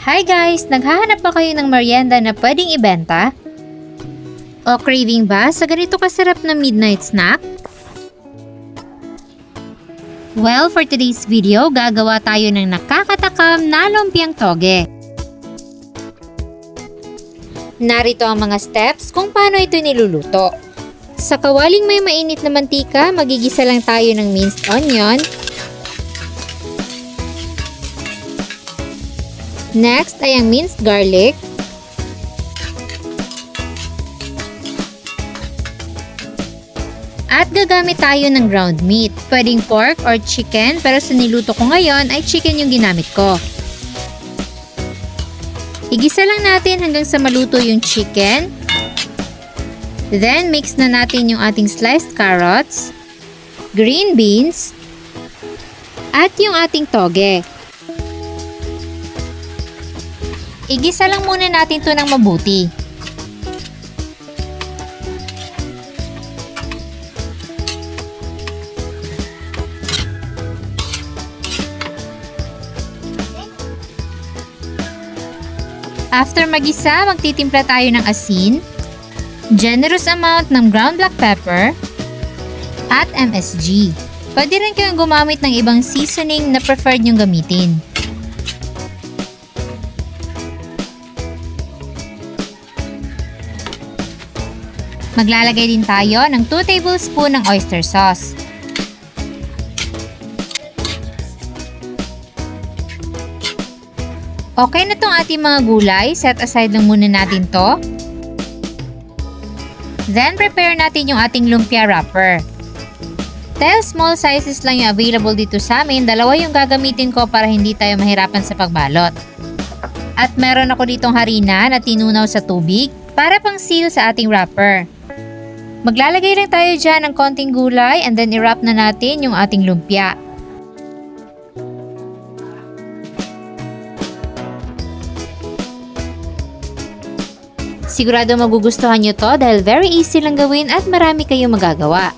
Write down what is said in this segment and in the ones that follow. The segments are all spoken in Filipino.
Hi guys! Naghahanap ba kayo ng merienda na pwedeng ibenta? O craving ba sa ganito kasarap na midnight snack? Well, for today's video, gagawa tayo ng nakakatakam na lumpiang toge. Narito ang mga steps kung paano ito niluluto. Sa kawaling may mainit na mantika, magigisa lang tayo ng minced onion. Next ay ang minced garlic. At gagamit tayo ng ground meat. Pwedeng pork or chicken, pero sa niluto ko ngayon ay chicken yung ginamit ko. Igisa lang natin hanggang sa maluto yung chicken. Then mix na natin yung ating sliced carrots, green beans, at yung ating toge. Igisa lang muna natin to ng mabuti. After magisa, magtitimpla tayo ng asin, generous amount ng ground black pepper, at MSG. Pwede rin kayong gumamit ng ibang seasoning na preferred nyong gamitin. Maglalagay din tayo ng 2 tablespoon ng oyster sauce. Okay na tong ating mga gulay, set aside lang muna natin to. Then prepare natin yung ating lumpia wrapper. Dahil small sizes lang yung available dito sa amin, dalawa yung gagamitin ko para hindi tayo mahirapan sa pagbalot. At meron ako ditong harina na tinunaw sa tubig para pang seal sa ating wrapper. Maglalagay lang tayo dyan ng konting gulay and then i-wrap na natin yung ating lumpia. Sigurado magugustuhan nyo to dahil very easy lang gawin at marami kayong magagawa.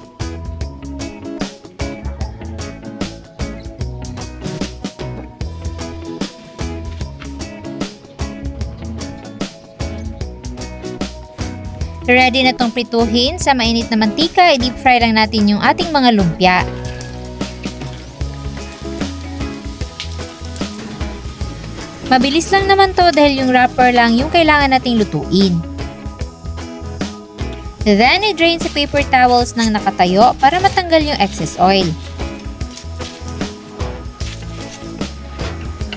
Ready na tong prituhin sa mainit na mantika, i-deep fry lang natin yung ating mga lumpia. Mabilis lang naman to dahil yung wrapper lang yung kailangan nating lutuin. Then, i-drain sa paper towels ng nakatayo para matanggal yung excess oil.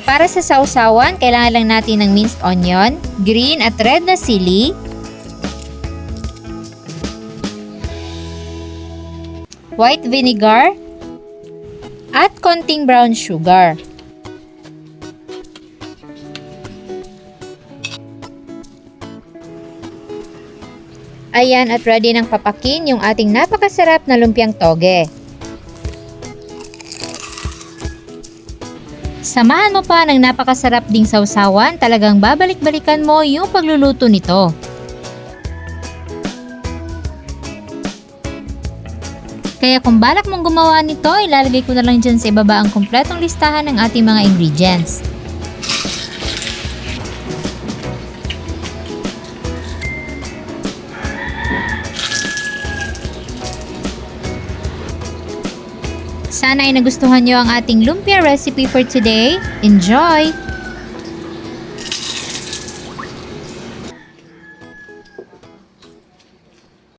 Para sa sausawan, kailangan lang natin ng minced onion, green at red na sili, white vinegar, at konting brown sugar. Ayan, at ready nang papakin yung ating napakasarap na lumpiang toge. Samahan mo pa ng napakasarap ding sausawan, talagang babalik-balikan mo yung pagluluto nito. Kaya kung balak mong gumawa nito, ilalagay ko na lang dyan sa ibaba ang kumpletong listahan ng ating mga ingredients. Sana ay nagustuhan nyo ang ating lumpia recipe for today. Enjoy!